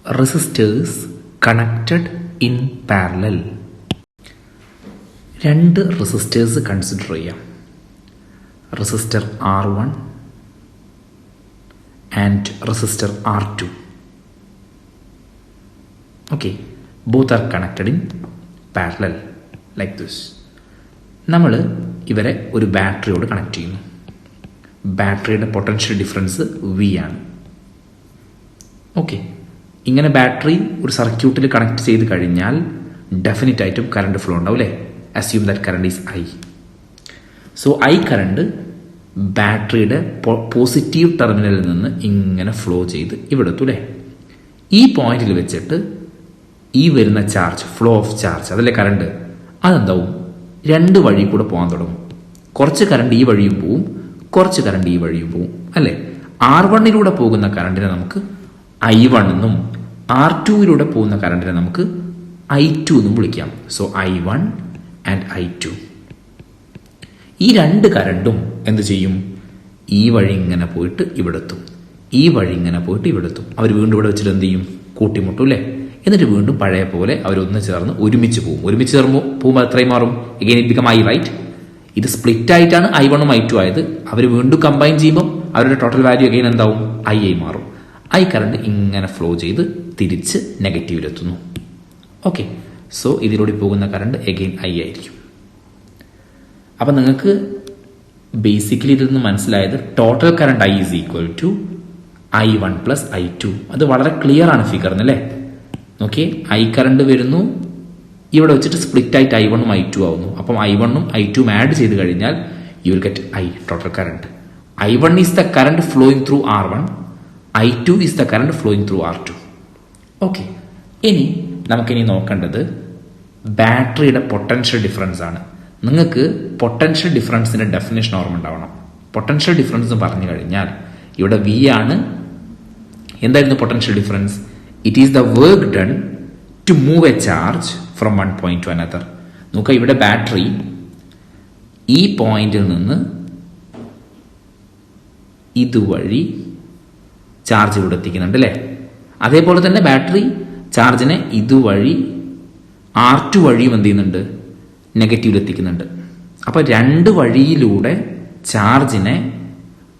Resistors connected in parallel. രണ്ട് resistors consider ചെയ്യാം. Resistor R1 and resistor R2. Okay, both are connected in parallel like this. നമ്മൾ ഇവരെ ഒരു ബാറ്ററിയോട് connect ചെയ്യുന്നു. ബാറ്ററിയുടെ പൊട്ടൻഷ്യൽ ഡിഫറൻസ് V ആണ്. ഓക്കെ, ഇങ്ങനെ ബാറ്ററി ഒരു സർക്യൂട്ടിൽ കണക്ട് ചെയ്ത് കഴിഞ്ഞാൽ ഡെഫിനറ്റ് ആയിട്ടും കറണ്ട് ഫ്ലോ ഉണ്ടാവും അല്ലേ? Assume that current is I. So I current ബാറ്ററിയുടെ പോസിറ്റീവ് ടെർമിനലിൽ നിന്ന് ഇങ്ങനെ ഫ്ലോ ചെയ്ത് ഇവിടെ എത്തും അല്ലേ? ഈ പോയിന്റിൽ വെച്ചിട്ട് ഈ വരുന്ന ചാർജ്, ഫ്ലോ ഓഫ് ചാർജ്, അതല്ലേ കറണ്ട്, അതെന്താവും? രണ്ട് വഴി കൂടെ പോകാൻ തുടങ്ങും. കുറച്ച് കറണ്ട് ഈ വഴിയും പോവും, കുറച്ച് കറണ്ട് ഈ വഴിയും പോവും അല്ലേ? R1 പോകുന്ന കറണ്ടിനെ നമുക്ക് I1 എന്നും R2 പോകുന്ന കറണ്ടിനെ നമുക്ക് I2 എന്നും വിളിക്കാം. So I1 and I2. ഈ രണ്ട് കറണ്ടും എന്ത് ചെയ്യും? ഈ വഴി ഇങ്ങനെ പോയിട്ട് ഇവിടെ എത്തും, ഈ വഴി ഇങ്ങനെ പോയിട്ട് ഇവിടെ എത്തും. അവർ വീണ്ടും ഇവിടെ വെച്ചിട്ട് എന്ത് ചെയ്യും? കൂട്ടിമുട്ടും അല്ലേ? എന്നിട്ട് വീണ്ടും പഴയ പോലെ അവരൊന്ന് ചേർന്ന് ഒരുമിച്ച് പോകും. ഒരുമിച്ച് ചേർന്ന് പോകുമ്പോൾ എത്രയും മാറും? Again it become I, right? ഇത് സ്പ്ലിറ്റ് ആയിട്ടാണ് I1 ഉം I2 ആയത്. അവർ വീണ്ടും കമ്പൈൻ ചെയ്യുമ്പോൾ അവരുടെ ടോട്ടൽ വാല്യൂ എഗെയിൻ എന്താവും? I ആയി മാറും. I കറണ്ട് ഇങ്ങനെ ഫ്ലോ ചെയ്ത് തിരിച്ച് നെഗറ്റീവിലെത്തുന്നു. ഓക്കെ, സോ ഇതിലൂടെ പോകുന്ന കറണ്ട് എഗെയിൻ I ആയിരിക്കും. അപ്പം നിങ്ങൾക്ക് ബേസിക്കലി ഇതിൽ നിന്ന് മനസ്സിലായത് total current I is equal to I1 plus I2. അത് വളരെ ക്ലിയർ ആണ് ഫിഗറിന് അല്ലേ? ഓക്കെ, I കറണ്ട് വരുന്നു, ഇവിടെ വെച്ചിട്ട് സ്പ്ലിറ്റ് ആയിട്ട് I1 ഉം I2 ആവുന്നു. അപ്പം I1 ഉം I2 ഉം ആഡ് ചെയ്ത് കഴിഞ്ഞാൽ U will get I, total current. I1 is the current flowing through R1, I2 is the current flowing through R2. Okay, ഇനി നമുക്കിനി നോക്കേണ്ടത് ബാറ്ററിയുടെ പൊട്ടൻഷ്യൽ ഡിഫറൻസ് ആണ്. നിങ്ങൾക്ക് പൊട്ടൻഷ്യൽ ഡിഫറൻസിന്റെ ഡെഫിനേഷൻ ഓർമ്മ ഉണ്ടാവണം. പൊട്ടൻഷ്യൽ ഡിഫറൻസ് എന്ന് പറഞ്ഞു കഴിഞ്ഞാൽ ഇവിടെ V ആണ്. എന്തായിരുന്നു potential difference? It is the work done to move a charge from one point to another. നോക്കുക, ഇവിടെ ബാറ്ററി ഈ പോയിന്റിൽ നിന്ന് ഇതുവഴി ചാർജ് ഇവിടെ എത്തിക്കുന്നുണ്ട് അല്ലേ? അതേപോലെ തന്നെ ബാറ്ററി ചാർജിനെ ഇതുവഴി R2 വഴിയും എന്ത് ചെയ്യുന്നുണ്ട്? നെഗറ്റീവിൽ എത്തിക്കുന്നുണ്ട്. അപ്പൊ രണ്ട് വഴിയിലൂടെ ചാർജിനെ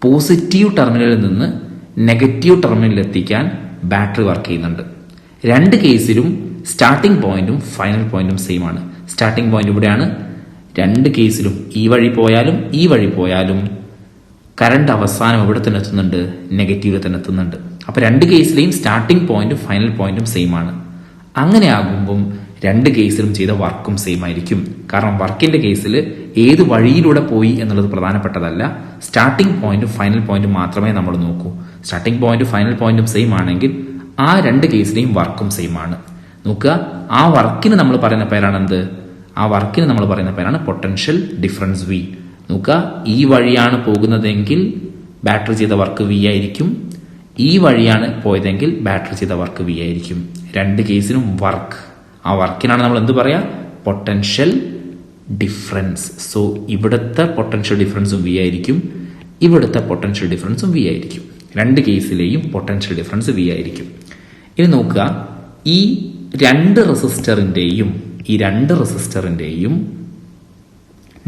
പോസിറ്റീവ് ടെർമിനലിൽ നിന്ന് നെഗറ്റീവ് ടെർമിനലിൽ എത്തിക്കാൻ ബാറ്ററി വർക്ക് ചെയ്യുന്നുണ്ട്. രണ്ട് കേസിലും സ്റ്റാർട്ടിംഗ് പോയിന്റും ഫൈനൽ പോയിന്റും സെയിം ആണ്. സ്റ്റാർട്ടിംഗ് പോയിന്റ് ഇവിടെയാണ്. രണ്ട് കേസിലും ഈ വഴി പോയാലും ഈ വഴി പോയാലും കറണ്ട് അവസാനം എവിടെ തന്നെ എത്തുന്നുണ്ട്? നെഗറ്റീവിൽ തന്നെ എത്തുന്നുണ്ട്. അപ്പൊ രണ്ട് കേസിലെയും സ്റ്റാർട്ടിംഗ് പോയിന്റും ഫൈനൽ പോയിന്റും സെയിം ആണ്. അങ്ങനെ ആകുമ്പം രണ്ട് കേസിലും ചെയ്ത വർക്കും സെയിം ആയിരിക്കും. കാരണം വർക്കിന്റെ കേസിൽ ഏത് വഴിയിലൂടെ പോയി എന്നുള്ളത് പ്രധാനപ്പെട്ടതല്ല, സ്റ്റാർട്ടിംഗ് പോയിന്റും ഫൈനൽ പോയിന്റും മാത്രമേ നമ്മൾ നോക്കൂ. സ്റ്റാർട്ടിംഗ് പോയിന്റും ഫൈനൽ പോയിന്റും സെയിം ആണെങ്കിൽ ആ രണ്ട് കേസിലെയും വർക്കും സെയിം ആണ്. നോക്കുക, ആ വർക്കിന് നമ്മൾ പറയുന്ന പേരാണ് എന്ത്? ആ വർക്കിന് നമ്മൾ പറയുന്ന പേരാണ് പൊട്ടൻഷ്യൽ ഡിഫറൻസ് V. നോക്കുക, ഈ വഴിയാണ് പോകുന്നതെങ്കിൽ ബാറ്ററി ചെയ്ത വർക്ക് V ആയിരിക്കും. ഈ വഴിയാണ് പോയതെങ്കിൽ ബാറ്ററി ചെയ്ത വർക്ക് V ആയിരിക്കും. രണ്ട് കേസിനും വർക്ക്, ആ വർക്കിനാണ് നമ്മൾ എന്ത് പറയാ? Potential difference. സോ ഇവിടുത്തെ പൊട്ടൻഷ്യൽ ഡിഫറൻസും V ആയിരിക്കും, ഇവിടുത്തെ പൊട്ടൻഷ്യൽ ഡിഫറൻസും V ആയിരിക്കും. രണ്ട് കേസിലെയും പൊട്ടൻഷ്യൽ ഡിഫറൻസ് V ആയിരിക്കും. ഇനി നോക്കുക, ഈ രണ്ട് റെസിസ്റ്ററിന്റെയും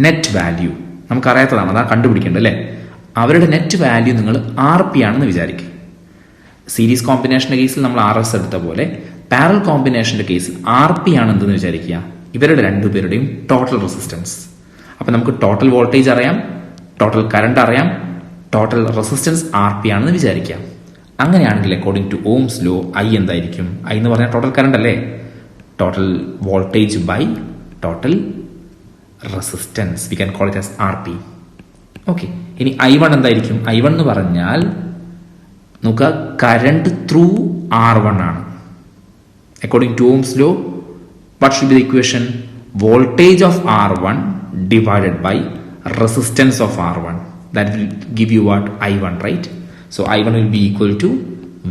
നെറ്റ് വാല്യൂ നമുക്കറിയാത്തതാണ്, അതാണ് കണ്ടുപിടിക്കേണ്ടത് അല്ലേ? അവരുടെ നെറ്റ് വാല്യൂ നിങ്ങൾ RP ആണെന്ന് വിചാരിക്കുക. സീരീസ് കോമ്പിനേഷന്റെ കേസിൽ നമ്മൾ RS എടുത്ത പോലെ പാരലൽ കോമ്പിനേഷന്റെ കേസിൽ RP ആണ് എന്തെന്ന് വിചാരിക്കുക. ഇവരുടെ രണ്ടുപേരുടെയും ടോട്ടൽ റെസിസ്റ്റൻസ്. അപ്പൊ നമുക്ക് ടോട്ടൽ വോൾട്ടേജ് അറിയാം, ടോട്ടൽ കറണ്ട് അറിയാം, ടോട്ടൽ റെസിസ്റ്റൻസ് RP ആണെന്ന് വിചാരിക്കാം. അങ്ങനെയാണെങ്കിൽ according to Ohm's law I എന്തായിരിക്കും? I എന്ന് പറഞ്ഞാൽ ടോട്ടൽ കറണ്ട് അല്ലേ? Total voltage by total resistance, we can call it as RP. Okay, ഇനി I1 എന്തായിരിക്കും? I1 എന്ന് പറഞ്ഞാൽ നോക്കുക, കറണ്ട് ത്രൂ R1 ആണ്. According to Ohm's law what should be the equation? Voltage of R1 divided by resistance of R1. That will give you what? I1, right? So I1 will be equal to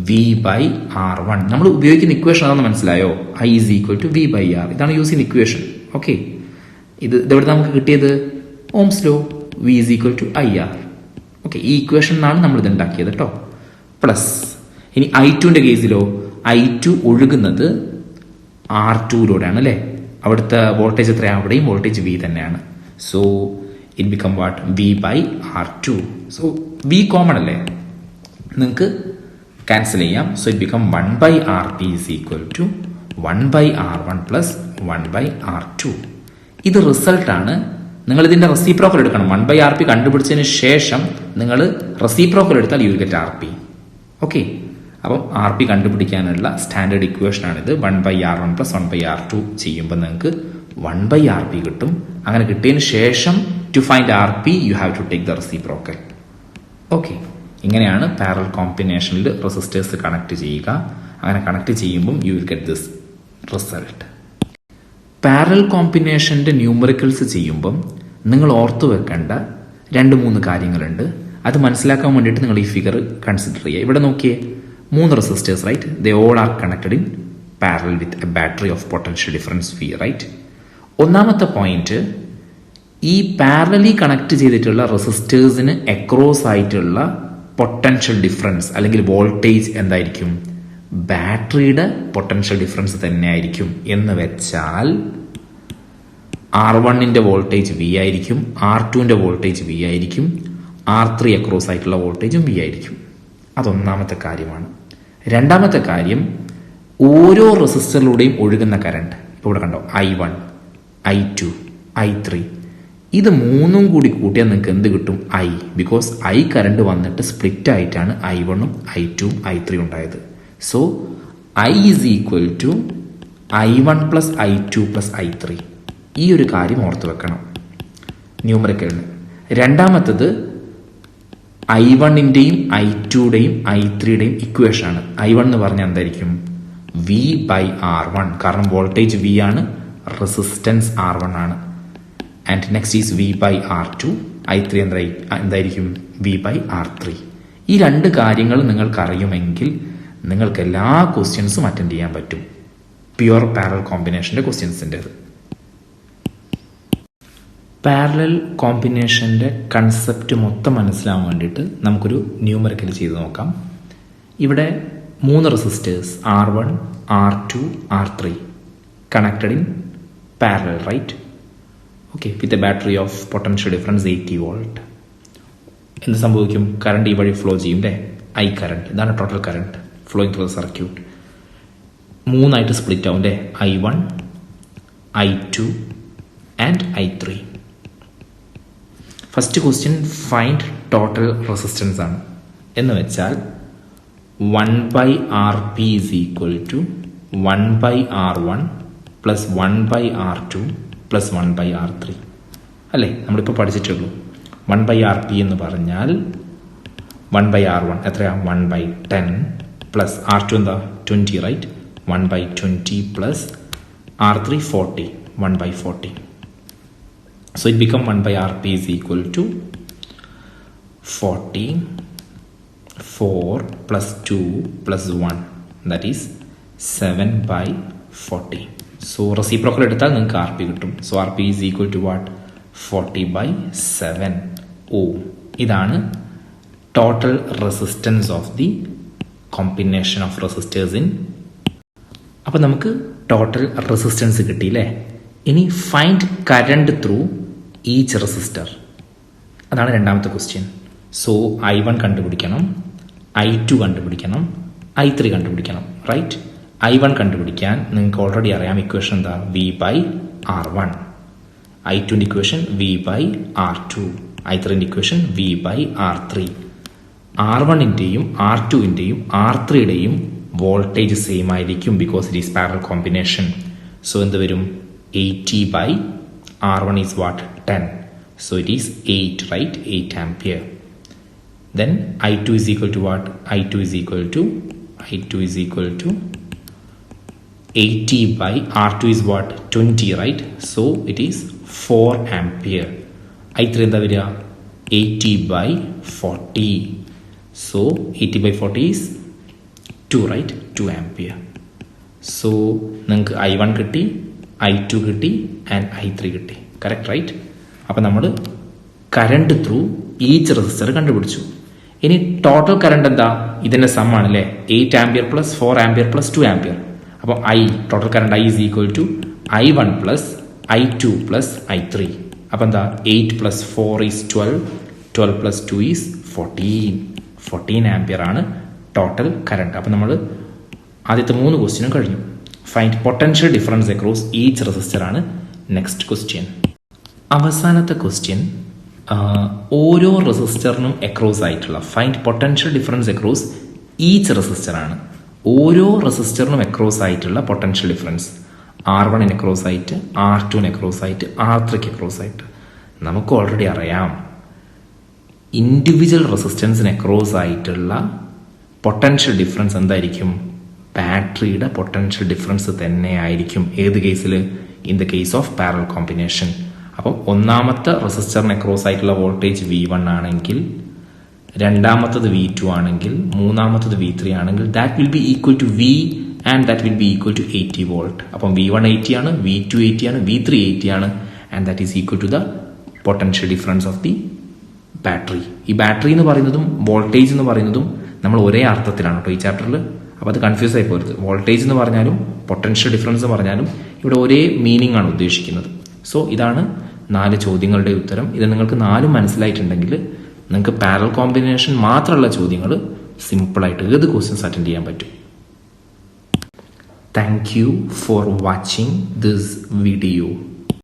V by R1. നമ്മൾ ഉപയോഗിക്കുന്ന equation അതൊന്ന് മനസ്സിലായോ? I is equal to V by R. ഇതാണ് using equation. Okay, ഇതെവിടെ നമുക്ക് കിട്ടിയത്? Ohm's law. V is equal to IR. Okay, ഈ ഇക്വേഷനാണ് നമ്മൾ ഇത് ഉണ്ടാക്കിയത് കേട്ടോ. പ്ലസ് ഇനി I2ന്റെ കേസിലോ I2 ഒഴുകുന്നത് R2യിലൂടെയാണ് അല്ലേ? അവിടുത്തെ വോൾട്ടേജ് എത്രയാണ്? അവിടെയും വോൾട്ടേജ് V തന്നെയാണ്. So it become what? V/R2. So V common അല്ലേ, നിങ്ങൾക്ക് ക്യാൻസൽ ചെയ്യാം. So it become 1/RP is equal to 1/R1 plus 1/R2. ഇത് റിസൾട്ടാണ്. നിങ്ങൾ ഇതിന്റെ റെസിപ്രോക്കൽ എടുക്കണം. 1/RP കണ്ടുപിടിച്ചതിന് ശേഷം നിങ്ങൾ റെസിപ്രോക്കൽ എടുത്താൽ you will get RP. Okay, അപ്പം RP കണ്ടുപിടിക്കാനുള്ള സ്റ്റാൻഡേർഡ് ഇക്വേഷനാണിത്. 1/R1 പ്ലസ് 1/R2 ചെയ്യുമ്പോൾ നിങ്ങൾക്ക് 1/RP കിട്ടും. അങ്ങനെ കിട്ടിയതിന് ശേഷം to find RP you have to take the reciprocal. Okay, ഇങ്ങനെയാണ് പാരലൽ കോമ്പിനേഷനിൽ റെസിസ്റ്റേഴ്സ് കണക്ട് ചെയ്യുക. അങ്ങനെ കണക്ട് ചെയ്യുമ്പം you will get this result. Parallel കോമ്പിനേഷൻ്റെ ന്യൂമറിക്കൽസ് ചെയ്യുമ്പം നിങ്ങൾ ഓർത്തു വെക്കേണ്ട 2-3 കാര്യങ്ങളുണ്ട്. അത് മനസ്സിലാക്കാൻ വേണ്ടിയിട്ട് നിങ്ങൾ ഈ ഫിഗർ കൺസിഡർ ചെയ്യുക. ഇവിടെ നോക്കിയേ, 3 resistors, right? They all are connected in parallel with a battery of potential difference V, right? ഒന്നാമത്തെ പോയിന്റ്, ഈ പാരലലി കണക്ട് ചെയ്തിട്ടുള്ള റെസിസ്റ്റേഴ്സിന് അക്രോസ് ആയിട്ടുള്ള പൊട്ടൻഷ്യൽ ഡിഫറൻസ് അല്ലെങ്കിൽ വോൾട്ടേജ് എന്തായിരിക്കും? ബാറ്ററിയുടെ പൊട്ടൻഷ്യൽ ഡിഫറൻസ് തന്നെയായിരിക്കും. എന്ന് വെച്ചാൽ R1ന്റെ വോൾട്ടേജ് V ആയിരിക്കും, R2ന്റെ വോൾട്ടേജ് V ആയിരിക്കും, R3 അക്രോസ് ആയിട്ടുള്ള വോൾട്ടേജും V ആയിരിക്കും. അതൊന്നാമത്തെ കാര്യമാണ്. രണ്ടാമത്തെ കാര്യം, ഓരോ റെസിസ്റ്ററിലൂടെയും ഒഴുകുന്ന കറണ്ട് ഇപ്പോൾ ഇവിടെ കണ്ടോ, I1, I2, I3, ഇത് 3ഉം കൂടി കൂട്ടിയാൽ നിങ്ങൾക്ക് എന്ത് കിട്ടും? I. ബിക്കോസ് I കറണ്ട് വന്നിട്ട് സ്പ്ലിറ്റ് ആയിട്ടാണ് I1ഉം I2ഉം I3 ഉണ്ടായത്. So I is equal to I1 plus I2 plus I3. ഈ ഒരു കാര്യം ഓർത്ത് വെക്കണം ന്യൂമറിക്കലിന്. രണ്ടാമത്തത്, I1ന്റെയും I2യുടെയും I3യുടെയും ഇക്വേഷനാണ്. I1 എന്ന് പറഞ്ഞാൽ എന്തായിരിക്കും? V/R1. കാരണം വോൾട്ടേജ് V ആണ്, റെസിസ്റ്റൻസ് R1 ആണ്. And next is V/R2. I3 എന്തായിരിക്കും? V/R3. ഈ 2 കാര്യങ്ങൾ നിങ്ങൾക്ക് അറിയുമെങ്കിൽ നിങ്ങൾക്ക് എല്ലാ ക്വസ്റ്റ്യൻസും അറ്റൻഡ് ചെയ്യാൻ പറ്റും. പ്യുവർ പാരലൽ കോമ്പിനേഷൻ്റെ ക്വസ്റ്റ്യൻസിൻ്റെത്. പാരലൽ കോമ്പിനേഷൻ്റെ കൺസെപ്റ്റ് മൊത്തം മനസ്സിലാവാൻ വേണ്ടിയിട്ട് നമുക്കൊരു ന്യൂമറിക്കൽ ചെയ്ത് നോക്കാം. ഇവിടെ 3 resistors R1, R2, R3 connected in parallel, right? Okay, with a battery of potential difference 80 volt. എന്ത് സംഭവിക്കും? കറണ്ട് ഈ വഴി ഫ്ലോ ചെയ്യും അല്ലേ? I current. ഇതാണ് total current flowing through the circuit. 3ആയിട്ട് സ്പ്ലിറ്റ് ആവും അല്ലേ? I1, I2 and I3. First question find total resistance ആണ്. എന്ന് വെച്ചാൽ 1/RP is equal to 1/R1 plus 1/R2 plus 1/R3 അല്ലേ? നമ്മളിപ്പോൾ പഠിച്ചിട്ടുള്ളൂ. 1/RP എന്ന് പറഞ്ഞാൽ 1/R1 എത്രയാ? 1/10 പ്ലസ് R2 എന്താ? 20, right? 1/20 plus R3 40, 1/40. So it become 1/RP is equal to 40, 4 plus 2 plus 1, that is 7/40. So reciprocal എടുത്താൽ നിങ്ങൾക്ക് RP കിട്ടും. So RP is equal to what? 40/7 ohm. ഇതാണ് total resistance of the combination of resistors in. അപ്പം നമുക്ക് total resistance കിട്ടിയില്ലേ? ഇനി find current through each resistor. അതാണ് രണ്ടാമത്തെ ക്വസ്റ്റ്യൻ. സോ I1 കണ്ടുപിടിക്കണം, I2 കണ്ടുപിടിക്കണം, I3 കണ്ടുപിടിക്കണം, റൈറ്റ്? I1 കണ്ടുപിടിക്കാൻ നിങ്ങൾക്ക് ഓൾറെഡി അറിയാം ഇക്വേഷൻ എന്താ? V/R1. I2ന്റെ ഇക്വേഷൻ V/R2. I3ന്റെ ഇക്വേഷൻ V/R3. R1ന്റെയും R2ന്റെയും R3യുടെയും വോൾട്ടേജ് സെയിം ആയിരിക്കും because it is parallel combination. So എന്ത് വരും? 80/R1 is what? 10. So it is 8, right? 8 ampere. Then I2 is equal to what? I2 is equal to 80/R2 is what? 20, right? So it is 4 ampere. I3 എന്താ വരിക? 80/40. So 80/40 is 2, right? 2 ampere. So നിങ്ങൾക്ക് I1 കിട്ടി, I2 കിട്ടി and I3 കിട്ടി. Correct, right? അപ്പം നമ്മൾ current through each resistor കണ്ടുപിടിച്ചു. ഇനി ടോട്ടൽ കറണ്ട് എന്താ? ഇതിന്റെ സം ആണ് അല്ലേ, 8 ampere plus 4 ampere plus 2 ampere. അപ്പോൾ total current I is equal to I1 plus I2 plus I3. അപ്പോൾ എന്താ, 8 plus 4 is 12, 12 plus 2 is 14 ampere ആണ് ടോട്ടൽ കറണ്ട്. അപ്പോൾ നമ്മൾ ആദ്യത്തെ 3 ക്വസ്റ്റ്യനും കഴിഞ്ഞു. Find potential difference across each resistor ആണ് നെക്സ്റ്റ് ക്വസ്റ്റ്യൻ. അവസാനത്തെ ക്വസ്റ്റ്യൻ ഓരോ റെസിസ്റ്ററിനും അക്രോസ് ആയിട്ടുള്ള find potential difference across each resistor ആണ്. ഓരോ റെസിസ്റ്ററിനും അക്രോസ് ആയിട്ടുള്ള പൊട്ടൻഷ്യൽ ഡിഫറൻസ് R1 അക്രോസ് ആയിട്ട്, R2 അക്രോസ് ആയിട്ട്, R3 അക്രോസ് ആയിട്ട്. നമുക്ക് ഓൾറെഡി അറിയാം ഇൻഡിവിജ്വൽ റെസിസ്റ്റൻസിന് അക്രോസ് ആയിട്ടുള്ള പൊട്ടൻഷ്യൽ ഡിഫറൻസ് എന്തായിരിക്കും? ബാറ്ററിയുടെ പൊട്ടൻഷ്യൽ ഡിഫറൻസ് തന്നെ ആയിരിക്കും. ഏത് കേസിൽ? In the case of parallel combination. അപ്പം ഒന്നാമത്തെ റെസിസ്റ്ററിന് അക്രോസ് ആയിട്ടുള്ള വോൾട്ടേജ് V1 ആണെങ്കിൽ, രണ്ടാമത്തത് V2 ആണെങ്കിൽ, മൂന്നാമത്തത് V3 ആണെങ്കിൽ that will be equal to V and that will be equal to 80 volt. അപ്പം V1 80 ആണ്, V2 80 ആണ്, V3 80 ആണ്, and that is equal to the potential difference of the battery. ഈ ബാറ്ററി എന്ന് പറയുന്നതും വോൾട്ടേജ് എന്ന് പറയുന്നതും നമ്മൾ ഒരേ അർത്ഥത്തിലാണ് കേട്ടോ ഈ ചാപ്റ്ററിൽ. അപ്പോൾ അത് കൺഫ്യൂസ് ആയി പോരുത്. വോൾട്ടേജ് എന്ന് പറഞ്ഞാലും പൊട്ടൻഷ്യൽ ഡിഫറൻസ് എന്ന് പറഞ്ഞാലും ഇവിടെ ഒരേ മീനിങ് ആണ് ഉദ്ദേശിക്കുന്നത്. സോ ഇതാണ് 4 ചോദ്യങ്ങളുടെ ഉത്തരം. ഇത് നിങ്ങൾക്ക് 4 മനസ്സിലായിട്ടുണ്ടെങ്കിൽ നിങ്ങൾക്ക് പാരലൽ കോമ്പിനേഷൻ മാത്രമുള്ള ചോദ്യങ്ങൾ സിമ്പിളായിട്ട് ഏത് ക്വസ്റ്റ്യൻസ് അറ്റൻഡ് ചെയ്യാൻ പറ്റും. Thank you for watching this video.